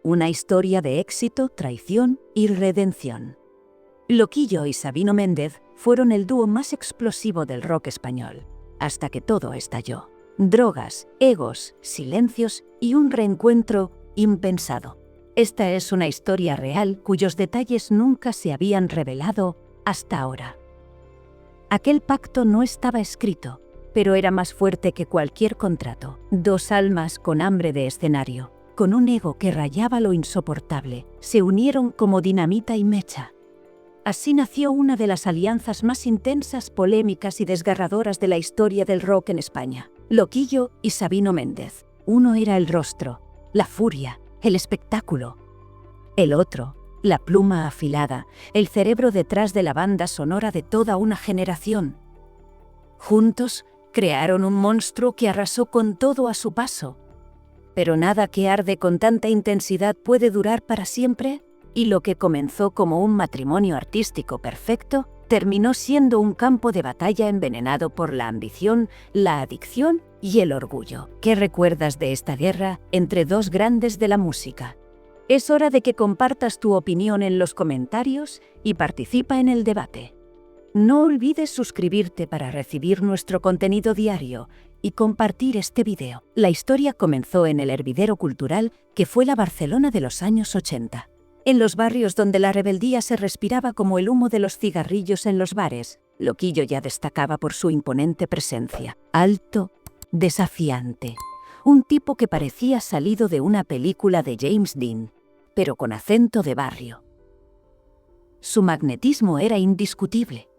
una historia de éxito, traición y redención. Loquillo y Sabino Méndez fueron el dúo más explosivo del rock español, hasta que todo estalló. Drogas, egos, silencios y un reencuentro impensado. Esta es una historia real cuyos detalles nunca se habían revelado hasta ahora. Aquel pacto no estaba escrito, pero era más fuerte que cualquier contrato. Dos almas con hambre de escenario, con un ego que rayaba lo insoportable, se unieron como dinamita y mecha. Así nació una de las alianzas más intensas, polémicas y desgarradoras de la historia del rock en España. Loquillo y Sabino Méndez. Uno era el rostro, la furia, el espectáculo. El otro, la pluma afilada, el cerebro detrás de la banda sonora de toda una generación. Juntos crearon un monstruo que arrasó con todo a su paso. Pero nada que arde con tanta intensidad puede durar para siempre, y lo que comenzó como un matrimonio artístico perfecto terminó siendo un campo de batalla envenenado por la ambición, la adicción y el orgullo. ¿Qué recuerdas de esta guerra entre dos grandes de la música? Es hora de que compartas tu opinión en los comentarios y participa en el debate. No olvides suscribirte para recibir nuestro contenido diario y compartir este video. La historia comenzó en el hervidero cultural que fue la Barcelona de los años 80. En los barrios donde la rebeldía se respiraba como el humo de los cigarrillos en los bares, Loquillo ya destacaba por su imponente presencia. Alto, desafiante. Un tipo que parecía salido de una película de James Dean, pero con acento de barrio. Su magnetismo era indiscutible.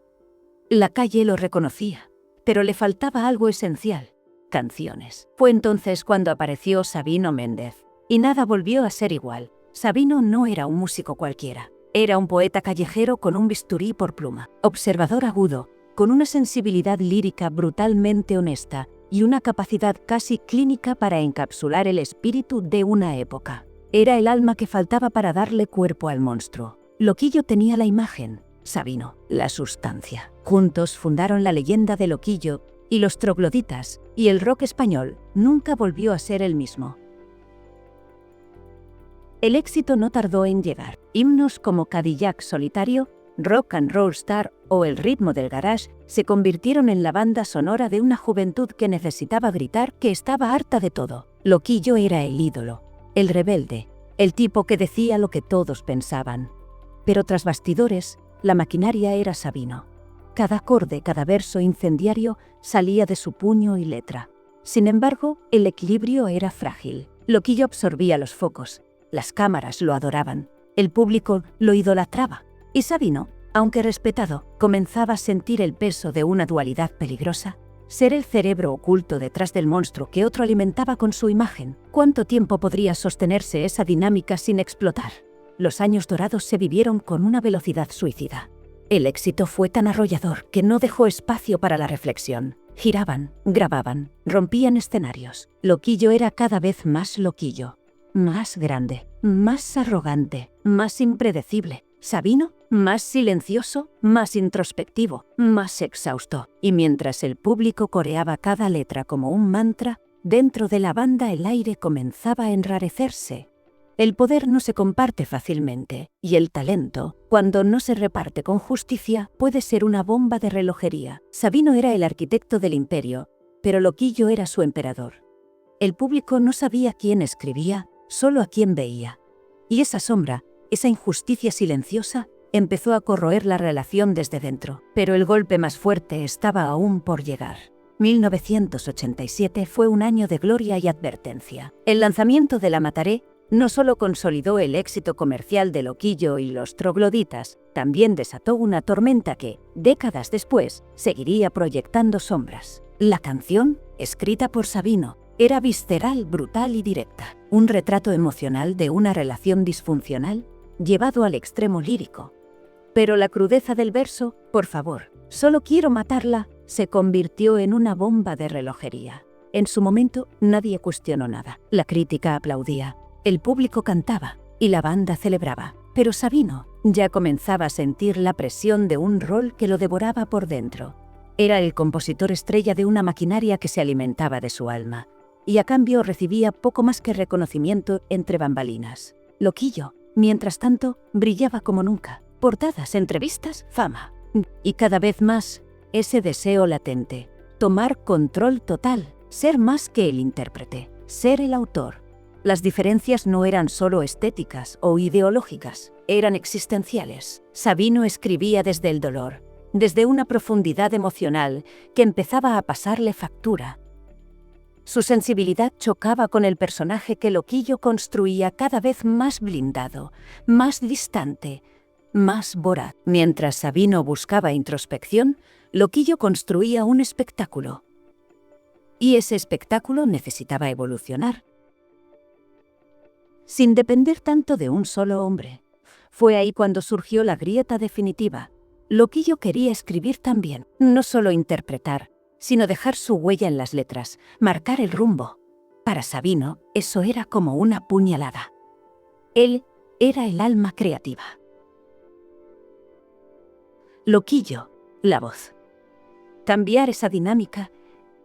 La calle lo reconocía, pero le faltaba algo esencial: canciones. Fue entonces cuando apareció Sabino Méndez, y nada volvió a ser igual. Sabino no era un músico cualquiera. Era un poeta callejero con un bisturí por pluma, observador agudo, con una sensibilidad lírica brutalmente honesta y una capacidad casi clínica para encapsular el espíritu de una época. Era el alma que faltaba para darle cuerpo al monstruo. Loquillo tenía la imagen, Sabino la sustancia. Juntos fundaron la leyenda de Loquillo y los trogloditas, y el rock español nunca volvió a ser el mismo. El éxito no tardó en llegar. Himnos como Cadillac Solitario, Rock and Roll Star o El ritmo del garage se convirtieron en la banda sonora de una juventud que necesitaba gritar que estaba harta de todo. Loquillo era el ídolo, el rebelde, el tipo que decía lo que todos pensaban. Pero tras bastidores, la maquinaria era Sabino. Cada acorde, cada verso incendiario salía de su puño y letra. Sin embargo, el equilibrio era frágil. Loquillo absorbía los focos. Las cámaras lo adoraban, el público lo idolatraba, y Sabino, aunque respetado, comenzaba a sentir el peso de una dualidad peligrosa: ser el cerebro oculto detrás del monstruo que otro alimentaba con su imagen. ¿Cuánto tiempo podría sostenerse esa dinámica sin explotar? Los años dorados se vivieron con una velocidad suicida. El éxito fue tan arrollador que no dejó espacio para la reflexión. Giraban, grababan, rompían escenarios. Loquillo era cada vez más Loquillo. Más grande, más arrogante, más impredecible. Sabino, más silencioso, más introspectivo, más exhausto. Y mientras el público coreaba cada letra como un mantra, dentro de la banda el aire comenzaba a enrarecerse. El poder no se comparte fácilmente, y el talento, cuando no se reparte con justicia, puede ser una bomba de relojería. Sabino era el arquitecto del imperio, pero Loquillo era su emperador. El público no sabía quién escribía, solo a quién veía. Y esa sombra, esa injusticia silenciosa, empezó a corroer la relación desde dentro. Pero el golpe más fuerte estaba aún por llegar. 1987 fue un año de gloria y advertencia. El lanzamiento de La Mataré no solo consolidó el éxito comercial de Loquillo y los trogloditas, también desató una tormenta que, décadas después, seguiría proyectando sombras. La canción, escrita por Sabino, era visceral, brutal y directa. Un retrato emocional de una relación disfuncional llevado al extremo lírico. Pero la crudeza del verso, por favor, solo quiero matarla, se convirtió en una bomba de relojería. En su momento, nadie cuestionó nada. La crítica aplaudía, el público cantaba y la banda celebraba. Pero Sabino ya comenzaba a sentir la presión de un rol que lo devoraba por dentro. Era el compositor estrella de una maquinaria que se alimentaba de su alma, y a cambio recibía poco más que reconocimiento entre bambalinas. Loquillo, mientras tanto, brillaba como nunca. Portadas, entrevistas, fama. Y cada vez más, ese deseo latente. Tomar control total, ser más que el intérprete, ser el autor. Las diferencias no eran solo estéticas o ideológicas, eran existenciales. Sabino escribía desde el dolor, desde una profundidad emocional que empezaba a pasarle factura. Su sensibilidad chocaba con el personaje que Loquillo construía cada vez más blindado, más distante, más voraz. Mientras Sabino buscaba introspección, Loquillo construía un espectáculo. Y ese espectáculo necesitaba evolucionar. Sin depender tanto de un solo hombre. Fue ahí cuando surgió la grieta definitiva. Loquillo quería escribir también, no solo interpretar, sino dejar su huella en las letras, marcar el rumbo. Para Sabino, eso era como una puñalada. Él era el alma creativa. Loquillo, la voz. Cambiar esa dinámica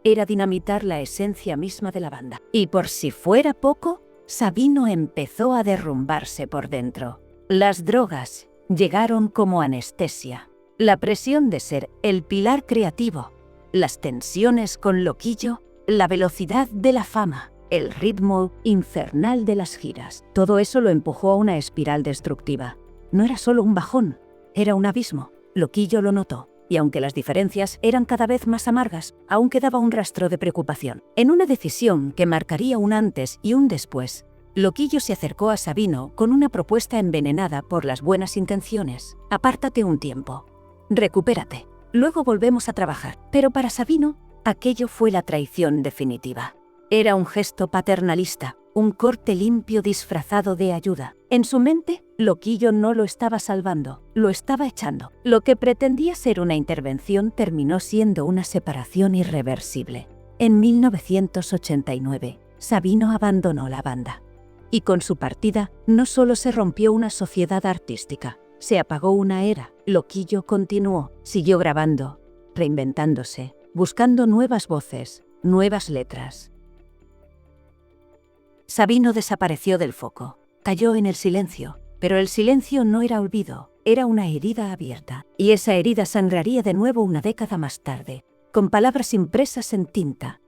era dinamitar la esencia misma de la banda. Y por si fuera poco, Sabino empezó a derrumbarse por dentro. Las drogas llegaron como anestesia. La presión de ser el pilar creativo, las tensiones con Loquillo, la velocidad de la fama, el ritmo infernal de las giras. Todo eso lo empujó a una espiral destructiva. No era solo un bajón, era un abismo. Loquillo lo notó, y aunque las diferencias eran cada vez más amargas, aún quedaba un rastro de preocupación. En una decisión que marcaría un antes y un después, Loquillo se acercó a Sabino con una propuesta envenenada por las buenas intenciones. Apártate un tiempo. Recupérate. Luego volvemos a trabajar. Pero para Sabino, aquello fue la traición definitiva. Era un gesto paternalista, un corte limpio disfrazado de ayuda. En su mente, Loquillo no lo estaba salvando, lo estaba echando. Lo que pretendía ser una intervención terminó siendo una separación irreversible. En 1989, Sabino abandonó la banda. Y con su partida, no solo se rompió una sociedad artística, se apagó una era. Loquillo continuó, siguió grabando, reinventándose, buscando nuevas voces, nuevas letras. Sabino desapareció del foco, cayó en el silencio, pero el silencio no era olvido, era una herida abierta. Y esa herida sangraría de nuevo una década más tarde, con palabras impresas en tinta.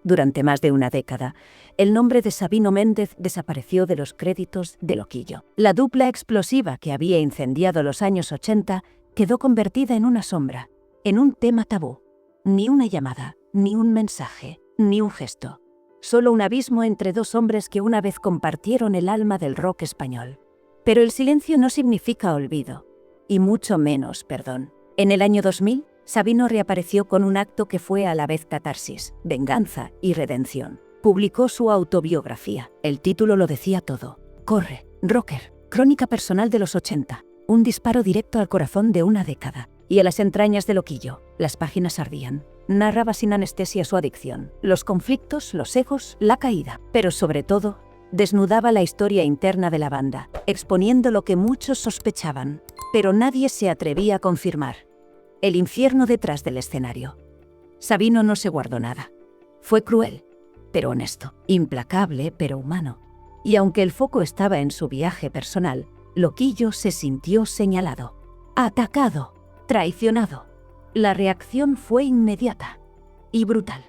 Durante más de una década, el nombre de Sabino Méndez desapareció de los créditos de Loquillo. La dupla explosiva que había incendiado los años 80 quedó convertida en una sombra, en un tema tabú. Ni una llamada, ni un mensaje, ni un gesto. Solo un abismo entre dos hombres que una vez compartieron el alma del rock español. Pero el silencio no significa olvido, y mucho menos perdón. En el año 2000, Sabino reapareció con un acto que fue a la vez catarsis, venganza y redención. Publicó su autobiografía. El título lo decía todo. Corre, rocker, crónica personal de los 80. Un disparo directo al corazón de una década. Y a las entrañas de Loquillo. Las páginas ardían. Narraba sin anestesia su adicción, los conflictos, los egos, la caída. Pero sobre todo, desnudaba la historia interna de la banda, exponiendo lo que muchos sospechaban, pero nadie se atrevía a confirmar. El infierno detrás del escenario. Sabino no se guardó nada. Fue cruel, pero honesto, implacable, pero humano. Y aunque el foco estaba en su viaje personal, Loquillo se sintió señalado, atacado, traicionado. La reacción fue inmediata y brutal.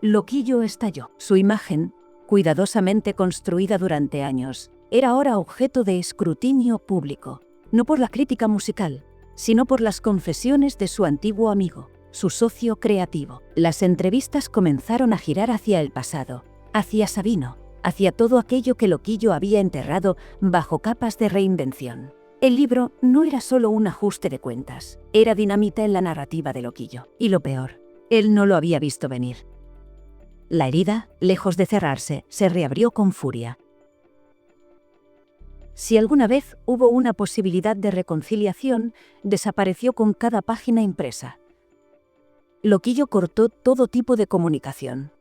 Loquillo estalló. Su imagen, cuidadosamente construida durante años, era ahora objeto de escrutinio público, no por la crítica musical, sino por las confesiones de su antiguo amigo, su socio creativo. Las entrevistas comenzaron a girar hacia el pasado, hacia Sabino, hacia todo aquello que Loquillo había enterrado bajo capas de reinvención. El libro no era solo un ajuste de cuentas, era dinamita en la narrativa de Loquillo. Y lo peor, él no lo había visto venir. La herida, lejos de cerrarse, se reabrió con furia. Si alguna vez hubo una posibilidad de reconciliación, desapareció con cada página impresa. Loquillo cortó todo tipo de comunicación.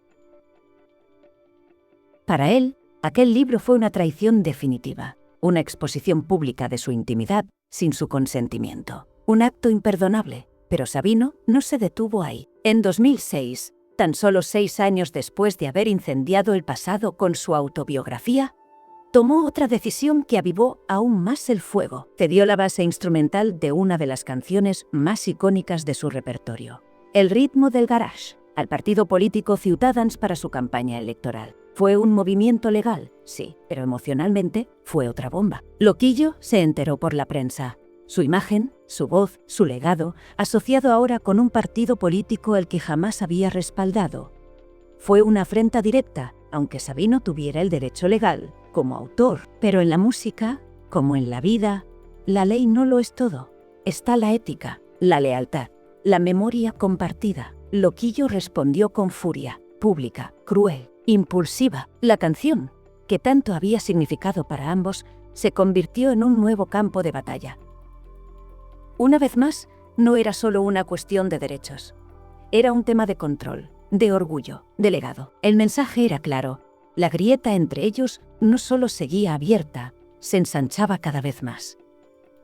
Para él, aquel libro fue una traición definitiva, una exposición pública de su intimidad sin su consentimiento. Un acto imperdonable, pero Sabino no se detuvo ahí. En 2006, tan solo 6 años después de haber incendiado el pasado con su autobiografía, tomó otra decisión que avivó aún más el fuego. Cedió la base instrumental de una de las canciones más icónicas de su repertorio, el ritmo del garage, al partido político Ciutadans para su campaña electoral. Fue un movimiento legal, sí, pero emocionalmente fue otra bomba. Loquillo se enteró por la prensa. Su imagen, su voz, su legado, asociado ahora con un partido político al que jamás había respaldado. Fue una afrenta directa, aunque Sabino tuviera el derecho legal, como autor. Pero en la música, como en la vida, la ley no lo es todo. Está la ética, la lealtad, la memoria compartida. Loquillo respondió con furia, pública, cruel, impulsiva. La canción, que tanto había significado para ambos, se convirtió en un nuevo campo de batalla. Una vez más, no era solo una cuestión de derechos. Era un tema de control, de orgullo, de legado. El mensaje era claro. La grieta entre ellos no solo seguía abierta, se ensanchaba cada vez más.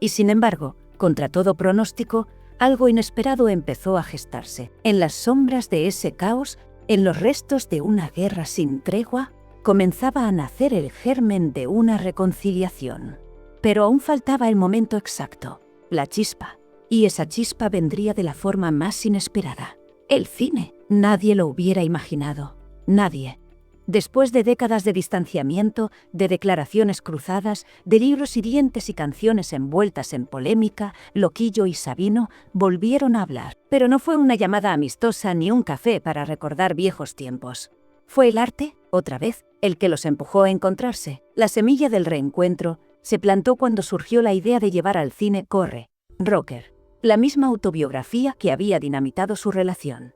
Y sin embargo, contra todo pronóstico, algo inesperado empezó a gestarse. En las sombras de ese caos, en los restos de una guerra sin tregua, comenzaba a nacer el germen de una reconciliación. Pero aún faltaba el momento exacto, la chispa. Y esa chispa vendría de la forma más inesperada. El cine. Nadie lo hubiera imaginado. Nadie. Después de décadas de distanciamiento, de declaraciones cruzadas, de libros hirientes y canciones envueltas en polémica, Loquillo y Sabino volvieron a hablar. Pero no fue una llamada amistosa ni un café para recordar viejos tiempos. Fue el arte, otra vez, el que los empujó a encontrarse. La semilla del reencuentro se plantó cuando surgió la idea de llevar al cine Corre, Rocker, la misma autobiografía que había dinamitado su relación.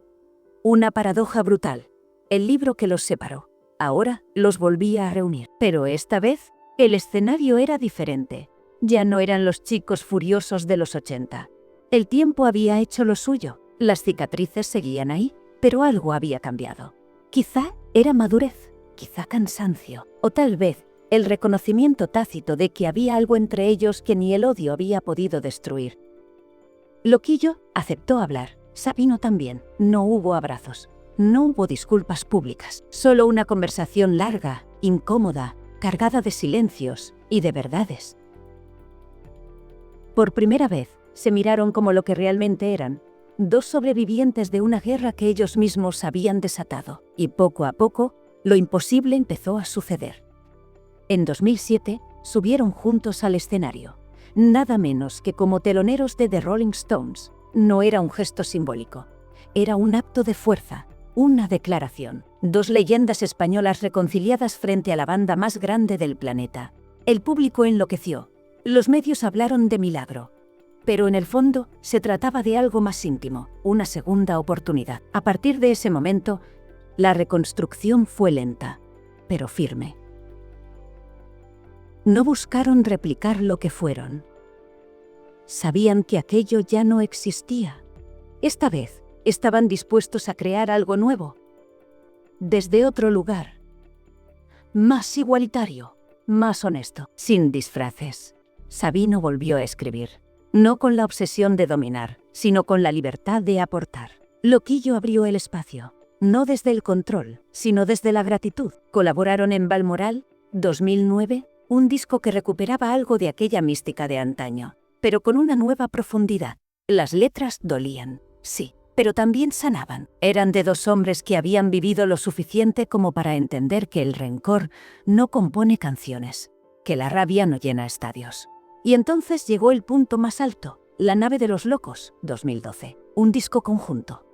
Una paradoja brutal. El libro que los separó ahora los volvía a reunir. Pero esta vez, el escenario era diferente. Ya no eran los chicos furiosos de los 80. El tiempo había hecho lo suyo. Las cicatrices seguían ahí, pero algo había cambiado. Quizá era madurez, quizá cansancio, o tal vez el reconocimiento tácito de que había algo entre ellos que ni el odio había podido destruir. Loquillo aceptó hablar, Sabino también. No hubo abrazos. No hubo disculpas públicas, solo una conversación larga, incómoda, cargada de silencios y de verdades. Por primera vez, se miraron como lo que realmente eran, dos sobrevivientes de una guerra que ellos mismos habían desatado. Y poco a poco, lo imposible empezó a suceder. En 2007, subieron juntos al escenario, nada menos que como teloneros de The Rolling Stones. No era un gesto simbólico, era un acto de fuerza. Una declaración. Dos leyendas españolas reconciliadas frente a la banda más grande del planeta. El público enloqueció. Los medios hablaron de milagro. Pero en el fondo, se trataba de algo más íntimo, una segunda oportunidad. A partir de ese momento, la reconstrucción fue lenta, pero firme. No buscaron replicar lo que fueron. Sabían que aquello ya no existía. Esta vez, estaban dispuestos a crear algo nuevo, desde otro lugar, más igualitario, más honesto, sin disfraces. Sabino volvió a escribir, no con la obsesión de dominar, sino con la libertad de aportar. Loquillo abrió el espacio, no desde el control, sino desde la gratitud. Colaboraron en Balmoral, 2009, un disco que recuperaba algo de aquella mística de antaño, pero con una nueva profundidad. Las letras dolían, sí, pero también sanaban. Eran de dos hombres que habían vivido lo suficiente como para entender que el rencor no compone canciones, que la rabia no llena estadios. Y entonces llegó el punto más alto, La nave de los locos, 2012. Un disco conjunto.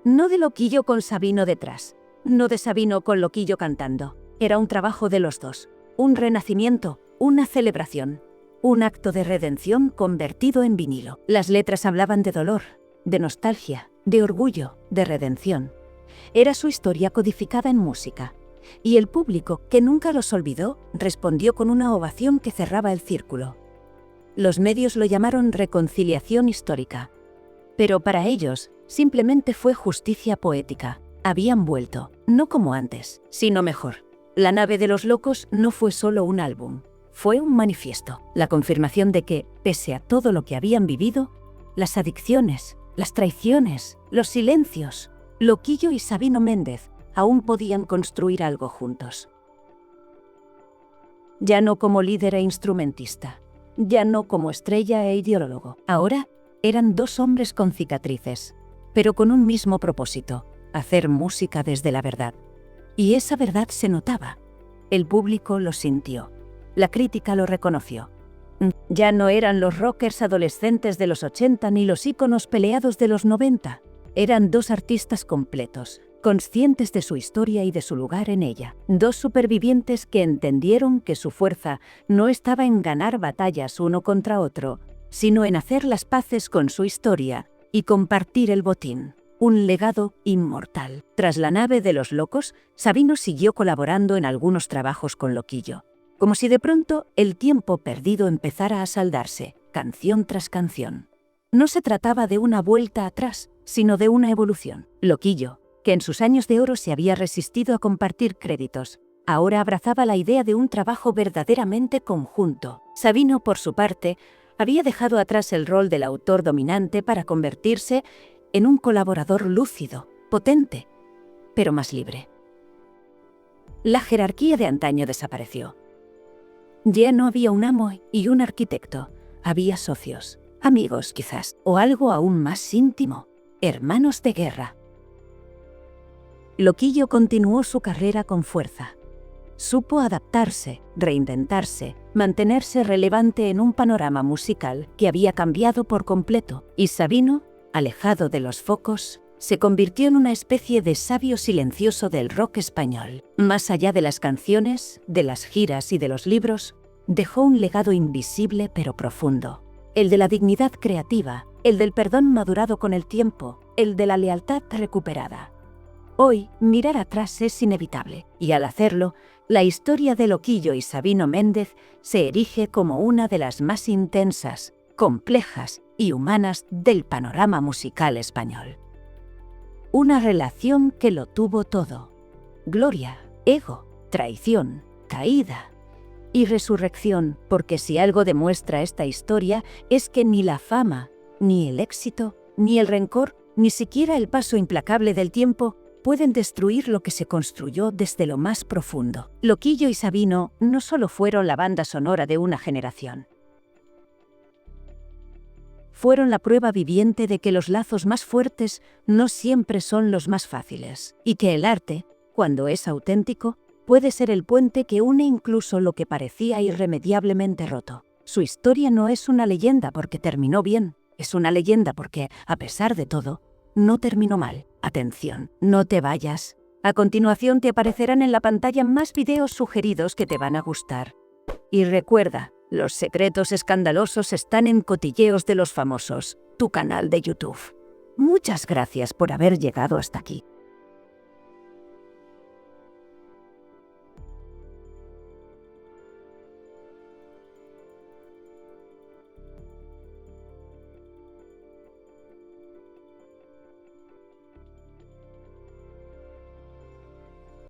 No de Loquillo con Sabino detrás, no de Sabino con Loquillo cantando. Era un trabajo de los dos, un renacimiento, una celebración, un acto de redención convertido en vinilo. Las letras hablaban de dolor, de nostalgia, de orgullo, de redención. Era su historia codificada en música. Y el público, que nunca los olvidó, respondió con una ovación que cerraba el círculo. Los medios lo llamaron reconciliación histórica. Pero para ellos, simplemente fue justicia poética. Habían vuelto, no como antes, sino mejor. La nave de los locos no fue solo un álbum. Fue un manifiesto, la confirmación de que, pese a todo lo que habían vivido, las adicciones, las traiciones, los silencios, Loquillo y Sabino Méndez aún podían construir algo juntos. ya no como líder e instrumentista, ya no como estrella e ideólogo. Ahora eran dos hombres con cicatrices, pero con un mismo propósito: hacer música desde la verdad. Y esa verdad se notaba. El público lo sintió. La crítica lo reconoció. Ya no eran los rockers adolescentes de los 80 ni los íconos peleados de los 90. Eran dos artistas completos, conscientes de su historia y de su lugar en ella. Dos supervivientes que entendieron que su fuerza no estaba en ganar batallas uno contra otro, sino en hacer las paces con su historia y compartir el botín. Un legado inmortal. Tras La nave de los locos, Sabino siguió colaborando en algunos trabajos con Loquillo, como si de pronto el tiempo perdido empezara a saldarse, canción tras canción. No se trataba de una vuelta atrás, sino de una evolución. Loquillo, que en sus años de oro se había resistido a compartir créditos, ahora abrazaba la idea de un trabajo verdaderamente conjunto. Sabino, por su parte, había dejado atrás el rol del autor dominante para convertirse en un colaborador lúcido, potente, pero más libre. La jerarquía de antaño desapareció. Ya no había un amo y un arquitecto, había socios, amigos quizás, o algo aún más íntimo, hermanos de guerra. Loquillo continuó su carrera con fuerza. Supo adaptarse, reinventarse, mantenerse relevante en un panorama musical que había cambiado por completo, y Sabino, alejado de los focos, se convirtió en una especie de sabio silencioso del rock español. Más allá de las canciones, de las giras y de los libros, dejó un legado invisible pero profundo. El de la dignidad creativa, el del perdón madurado con el tiempo, el de la lealtad recuperada. Hoy, mirar atrás es inevitable, y al hacerlo, la historia de Loquillo y Sabino Méndez se erige como una de las más intensas, complejas y humanas del panorama musical español. Una relación que lo tuvo todo: gloria, ego, traición, caída y resurrección, porque si algo demuestra esta historia es que ni la fama, ni el éxito, ni el rencor, ni siquiera el paso implacable del tiempo pueden destruir lo que se construyó desde lo más profundo. Loquillo y Sabino no solo fueron la banda sonora de una generación. Fueron la prueba viviente de que los lazos más fuertes no siempre son los más fáciles, y que el arte, cuando es auténtico, puede ser el puente que une incluso lo que parecía irremediablemente roto. Su historia no es una leyenda porque terminó bien, es una leyenda porque, a pesar de todo, no terminó mal. Atención, no te vayas. A continuación te aparecerán en la pantalla más videos sugeridos que te van a gustar. Y recuerda, los secretos escandalosos están en Cotilleos de los Famosos, tu canal de YouTube. Muchas gracias por haber llegado hasta aquí.